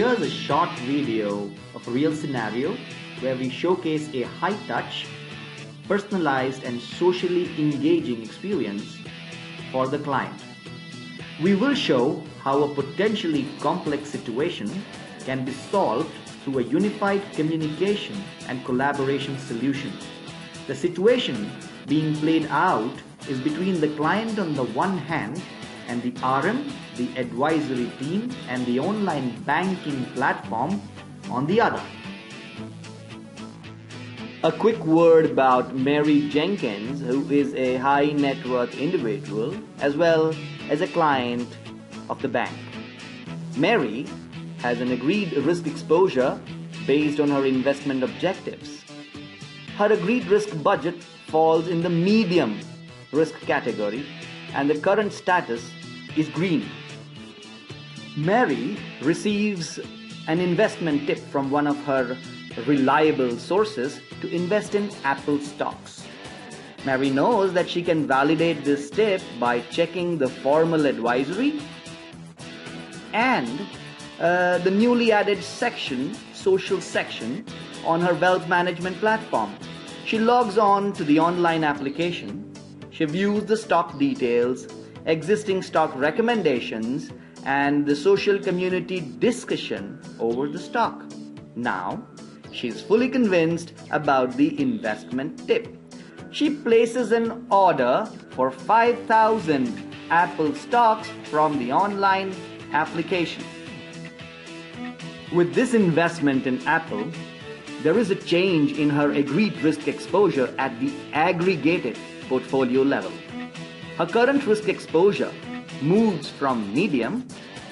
Here's a short video of a real scenario where we showcase a high-touch, personalized and socially engaging experience for the client. We will show how a potentially complex situation can be solved through a unified communication and collaboration solution. The situation being played out is between the client on the one hand and the RM, the advisory team and the online banking platform on the other. A quick word about Mary Jenkins, who is a high net worth individual as well as a client of the bank. Mary has an agreed risk exposure based on her investment objectives. Her agreed risk budget falls in the medium risk category and the current status is green. Mary receives an investment tip from one of her reliable sources to invest in Apple stocks. Mary knows that she can validate this tip by checking the formal advisory and the newly added section, social section, on her wealth management platform. She logs on to the online application. She views the stock details, existing stock recommendations, and the social community discussion over the stock. Now, she is fully convinced about the investment tip. She places an order for 5,000 Apple stocks from the online application. With this investment in Apple, there is a change in her agreed risk exposure at the aggregated portfolio level. Her current risk exposure moves from medium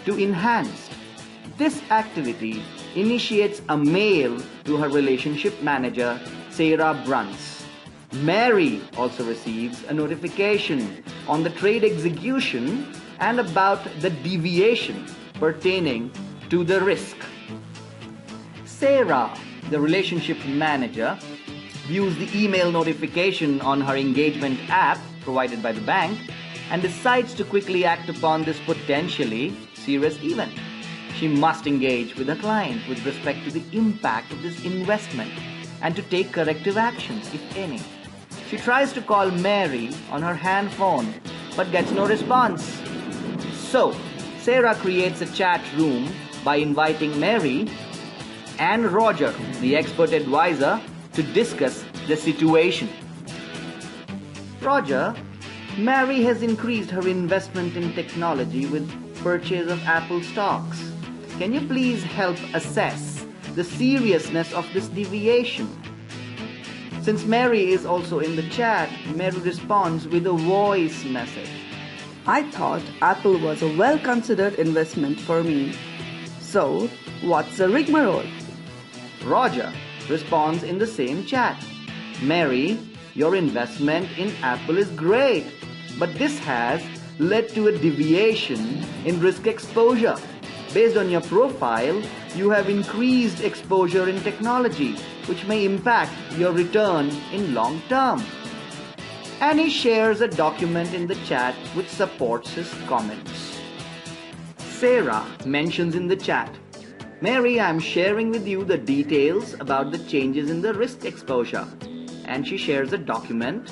to enhanced. This activity initiates a mail to her relationship manager, Sarah Bruns. Mary also receives a notification on the trade execution and about the deviation pertaining to the risk. Sarah, the relationship manager, views the email notification on her engagement app provided by the bank and decides to quickly act upon this potentially serious event. She must engage with the client with respect to the impact of this investment and to take corrective actions, if any. She tries to call Mary on her hand phone but gets no response. So, Sarah creates a chat room by inviting Mary and Roger, the expert advisor, to discuss the situation. Roger, Mary has increased her investment in technology with purchase of Apple stocks. Can you please help assess the seriousness of this deviation? Since Mary is also in the chat, Mary responds with a voice message. I thought Apple was a well-considered investment for me. So, what's the rigmarole? Roger responds in the same chat. Mary, your investment in Apple is great, but this has led to a deviation in risk exposure. Based on your profile, you have increased exposure in technology, which may impact your return in long term. And he shares a document in the chat which supports his comments. Sarah mentions in the chat, Mary, I'm sharing with you the details about the changes in the risk exposure. And she shares a document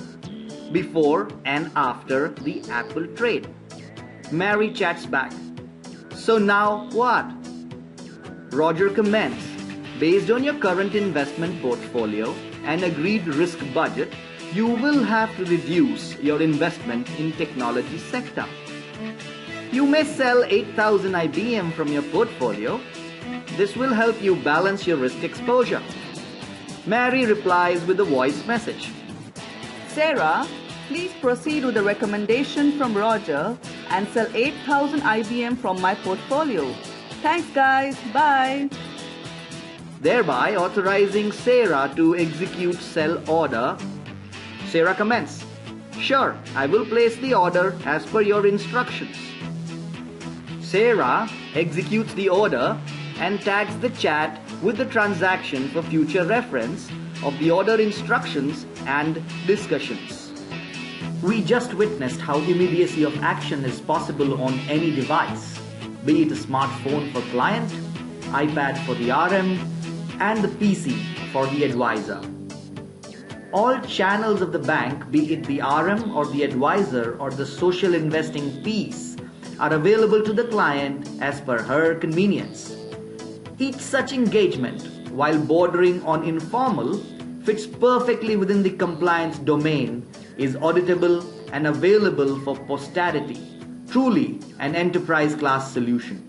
before and after the Apple trade. Mary chats back. So now what? Roger comments, based on your current investment portfolio and agreed risk budget, you will have to reduce your investment in technology sector. You may sell 8,000 IBM from your portfolio. This will help you balance your risk exposure. Mary replies with a voice message. Sarah, please proceed with the recommendation from Roger and sell 8,000 IBM from my portfolio. Thanks guys, bye. Thereby authorizing Sarah to execute sell order. Sarah comments, sure, I will place the order as per your instructions. Sarah executes the order and tags the chat with the transaction for future reference of the order instructions and discussions. We just witnessed how immediacy of action is possible on any device, be it a smartphone for client iPad for the RM, and the PC for the advisor. All channels of the bank, be it the RM or the advisor or the social investing piece, are available to the client as per her convenience. Each such engagement, while bordering on informal, fits perfectly within the compliance domain, is auditable and available for posterity. Truly an enterprise class solution.